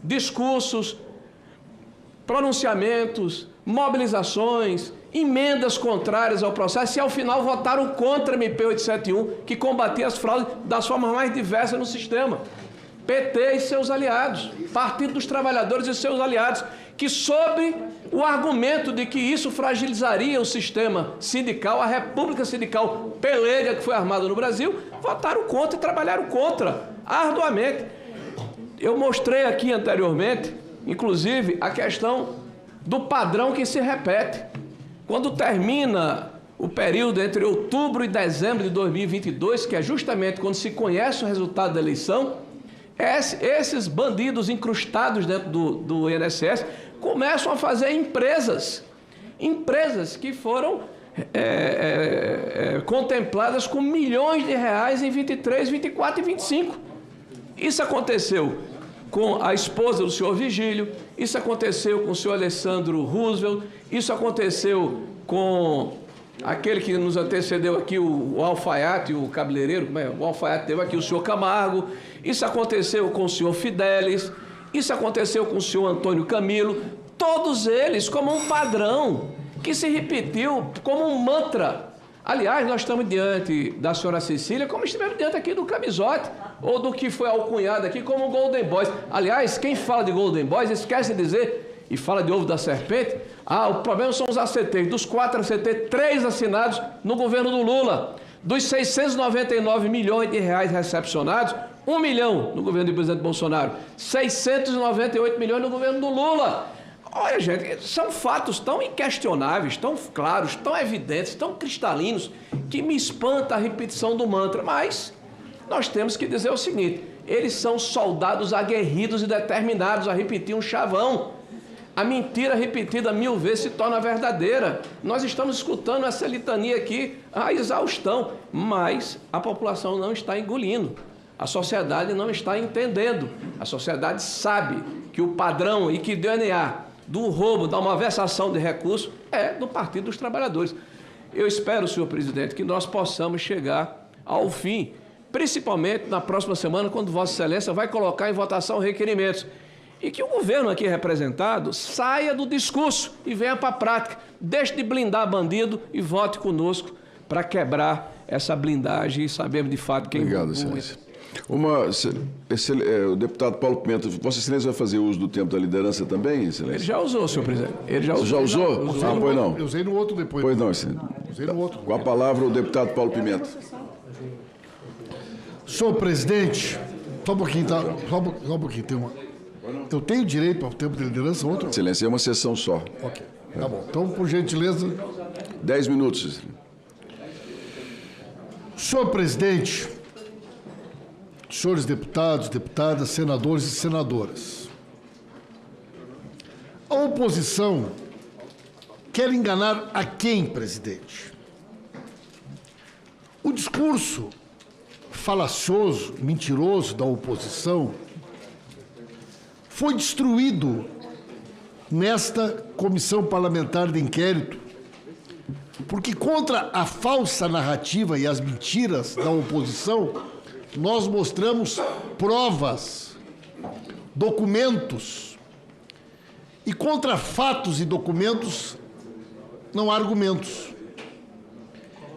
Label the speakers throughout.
Speaker 1: discursos, pronunciamentos, mobilizações, emendas contrárias ao processo e, ao final, votaram contra a MP 871, que combatia as fraudes das formas mais diversas no sistema. PT e seus aliados, Partido dos Trabalhadores e seus aliados, que, sob o argumento de que isso fragilizaria o sistema sindical, a República Sindical Pelega, que foi armada no Brasil, votaram contra e trabalharam contra, arduamente. Eu mostrei aqui anteriormente, inclusive, a questão do padrão que se repete. Quando termina o período entre outubro e dezembro de 2022, que é justamente quando se conhece o resultado da eleição, esses bandidos incrustados dentro do INSS começam a fazer empresas que foram contempladas com milhões de reais em 23, 24 e 25. Isso aconteceu com a esposa do senhor Vigílio, isso aconteceu com o senhor Alessandro Roosevelt, isso aconteceu com aquele que nos antecedeu aqui, o alfaiate, o cabeleireiro, o alfaiate teve aqui o senhor Camargo, isso aconteceu com o senhor Fidelis, isso aconteceu com o senhor Antônio Camilo, todos eles como um padrão que se repetiu como um mantra. Aliás, nós estamos diante da senhora Cecília como estivemos diante aqui do Camisote, ou do que foi alcunhado aqui como Golden Boys. Aliás, quem fala de Golden Boys esquece de dizer, e fala de ovo da serpente, o problema são os ACTs. Dos 4 ACT, 3 assinados no governo do Lula. Dos 699 milhões de reais recepcionados, 1 milhão no governo do presidente Bolsonaro, 698 milhões no governo do Lula. Olha, gente, são fatos tão inquestionáveis, tão claros, tão evidentes, tão cristalinos, que me espanta a repetição do mantra. Mas nós temos que dizer o seguinte: eles são soldados aguerridos e determinados a repetir um chavão. A mentira repetida 1000 vezes se torna verdadeira. Nós estamos escutando essa litania aqui à exaustão, mas a população não está engolindo. A sociedade não está entendendo. A sociedade sabe que o padrão e que o DNA do roubo, da malversação de recursos, é do Partido dos Trabalhadores. Eu espero, senhor presidente, que nós possamos chegar ao fim, principalmente na próxima semana, quando Vossa Excelência vai colocar em votação requerimentos. E que o governo aqui representado saia do discurso e venha para a prática. Deixe de blindar bandido e vote conosco para quebrar essa blindagem e sabermos de fato quem...
Speaker 2: Obrigado, Excelência. O deputado Paulo Pimenta, Vossa Excelência vai fazer uso do tempo da liderança também, Excelência?
Speaker 1: Ele já usou, senhor presidente. Ele já usou?
Speaker 2: Já usou? Pois não.
Speaker 3: Eu usei no outro depois.
Speaker 2: Pois não, Excelência.
Speaker 3: Usei no outro.
Speaker 2: Com a palavra, o deputado Paulo Pimenta.
Speaker 3: Senhor presidente, só um pouquinho, tá? Só um pouquinho, eu tenho direito ao tempo de liderança, outro?
Speaker 2: Excelência, é uma sessão só.
Speaker 3: Ok, tá bom. Então, por gentileza...
Speaker 2: 10 minutos, Excelência.
Speaker 3: Senhor presidente, senhores deputados, deputadas, senadores e senadoras, a oposição quer enganar a quem, presidente? O discurso falacioso, mentiroso da oposição foi destruído nesta comissão parlamentar de inquérito, porque contra a falsa narrativa e as mentiras da oposição, nós mostramos provas, documentos, e contra fatos e documentos não há argumentos.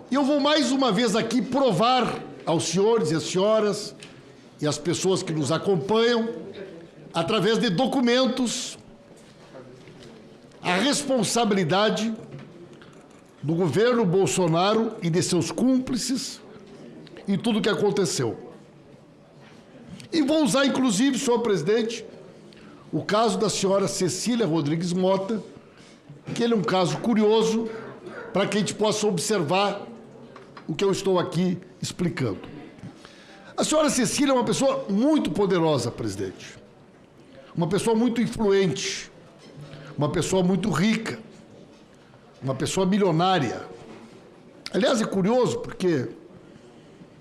Speaker 3: E eu vou mais uma vez aqui provar aos senhores e às senhoras e às pessoas que nos acompanham, através de documentos, a responsabilidade do governo Bolsonaro e de seus cúmplices em tudo o que aconteceu. E vou usar, inclusive, senhor presidente, o caso da senhora Cecília Rodrigues Mota, que ele é um caso curioso, para que a gente possa observar o que eu estou aqui explicando. A senhora Cecília é uma pessoa muito poderosa, presidente. Uma pessoa muito influente, uma pessoa muito rica, uma pessoa milionária. Aliás, é curioso porque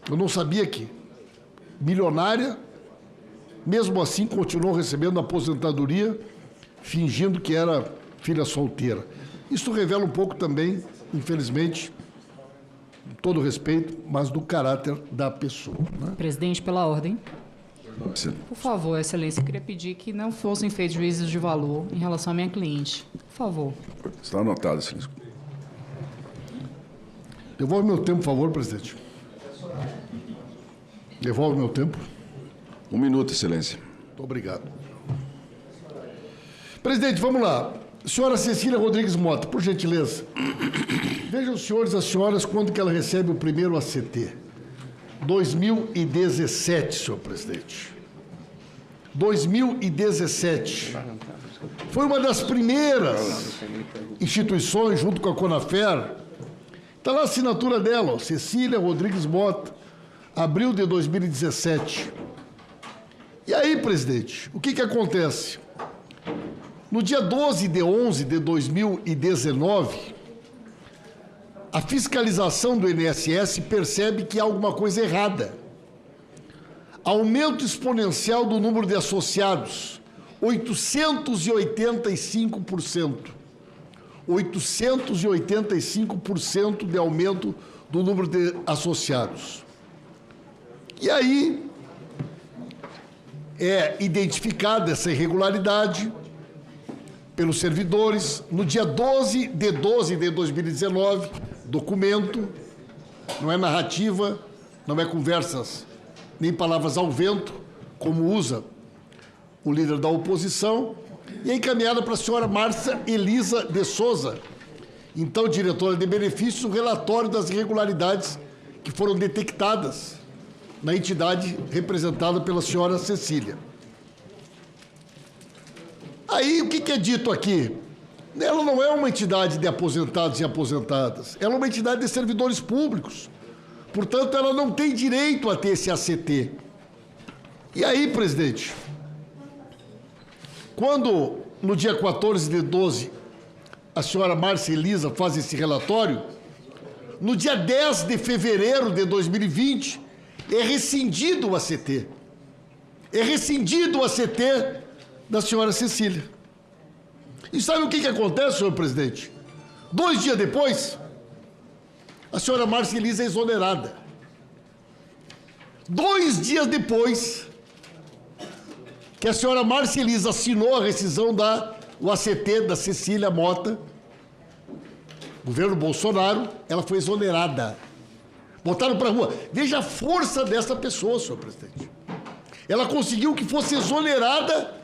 Speaker 3: eu não sabia que milionária, mesmo assim, continuou recebendo aposentadoria, fingindo que era filha solteira. Isso revela um pouco também, infelizmente, com todo respeito, mas do caráter da pessoa, né?
Speaker 4: Presidente, pela ordem. Por favor, Excelência, eu queria pedir que não fossem feitos juízos de valor em relação à minha cliente. Por favor.
Speaker 2: Está anotado, Excelência.
Speaker 3: Devolve meu tempo, por favor, presidente. Devolve meu tempo.
Speaker 2: 1 minuto, Excelência.
Speaker 3: Muito obrigado. Presidente, vamos lá. Senhora Cecília Rodrigues Mota, por gentileza. Vejam os senhores e as senhoras quando que ela recebe o primeiro ACT. 2017, senhor presidente. 2017. Foi uma das primeiras instituições, junto com a Conafer. Está lá a assinatura dela, ó, Cecília Rodrigues Mota, abril de 2017. E aí, presidente, o que que acontece? No dia 12 de 11 de 2019, a fiscalização do INSS percebe que há alguma coisa errada. Aumento exponencial do número de associados, 885%. 885% de aumento do número de associados. E aí é identificada essa irregularidade pelos servidores. No dia 12 de 2019, documento, não é narrativa, não é conversas, nem palavras ao vento, como usa o líder da oposição, e é encaminhada para a senhora Márcia Elisa de Souza, então diretora de benefícios, o relatório das irregularidades que foram detectadas na entidade representada pela senhora Cecília. Aí, o que é dito aqui? Ela não é uma entidade de aposentados e aposentadas, ela é uma entidade de servidores públicos. Portanto, ela não tem direito a ter esse ACT. E aí, presidente, quando, no dia 14 de 12, a senhora Márcia Elisa faz esse relatório, no dia 10 de fevereiro de 2020, é rescindido o ACT. É rescindido o ACT da senhora Cecília. E sabe o que acontece, senhor presidente? 2 dias depois, a senhora Márcia Elisa é exonerada. 2 dias depois que a senhora Márcia Elisa assinou a rescisão do ACT da Cecília Mota, governo Bolsonaro, ela foi exonerada. Botaram para a rua. Veja a força dessa pessoa, senhor presidente. Ela conseguiu que fosse exonerada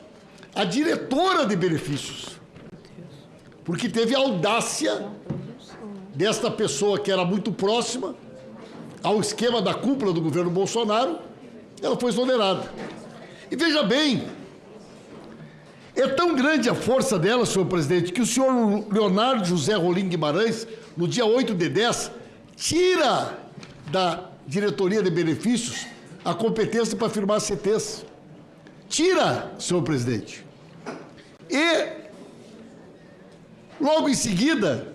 Speaker 3: a diretora de benefícios. Porque teve a audácia desta pessoa que era muito próxima ao esquema da cúpula do governo Bolsonaro, ela foi exonerada. E veja bem, é tão grande a força dela, senhor presidente, que o senhor Leonardo José Rolim Guimarães, no dia 8 de 10, tira da diretoria de benefícios a competência para firmar CTs. Tira, senhor presidente. E, logo em seguida,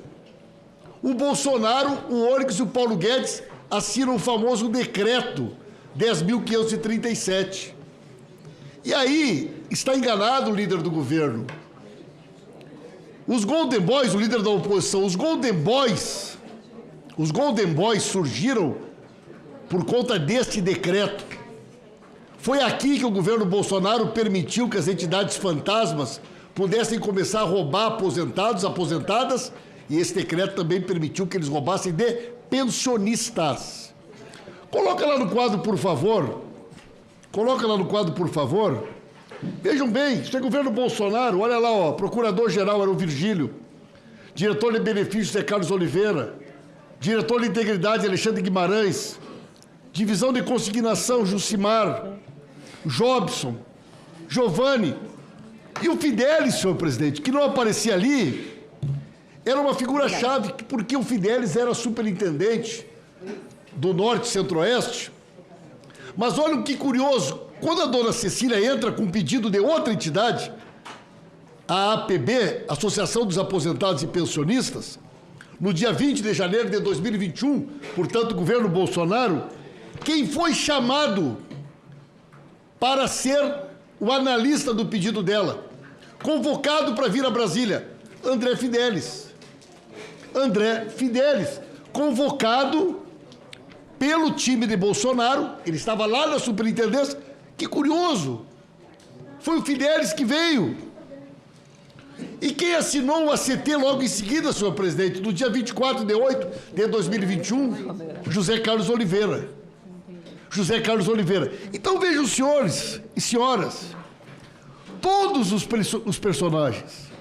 Speaker 3: o Bolsonaro, o Onyx e o Paulo Guedes assinam o famoso decreto 10.537. E aí, está enganado o líder do governo. Os Golden Boys, o líder da oposição, os Golden Boys surgiram por conta deste decreto. Foi aqui que o governo Bolsonaro permitiu que as entidades fantasmas pudessem começar a roubar aposentados, aposentadas, e esse decreto também permitiu que eles roubassem de pensionistas. Coloca lá no quadro, por favor. Coloca lá no quadro, por favor. Vejam bem, isso é governo Bolsonaro. Olha lá, ó, procurador-geral era o Virgílio. Diretor de benefícios é Carlos Oliveira. Diretor de integridade Alexandre Guimarães. Divisão de consignação Jucimar. Jobson. Giovanni. E o Fidelis, senhor presidente, que não aparecia ali, era uma figura-chave, porque o Fidelis era superintendente do Norte e Centro-Oeste. Mas olha que curioso, quando a dona Cecília entra com pedido de outra entidade, a APB, Associação dos Aposentados e Pensionistas, no dia 20 de janeiro de 2021, portanto, governo Bolsonaro, quem foi chamado para ser o analista do pedido dela, convocado para vir a Brasília, André Fidelis. André Fidelis, convocado pelo time de Bolsonaro, ele estava lá na superintendência, Que curioso! Foi o Fidelis que veio. E quem assinou o ACT logo em seguida, senhor presidente, no dia 24 de 8 de 2021? José Carlos Oliveira. José Carlos Oliveira. Então vejam, senhores e senhoras, todos os personagens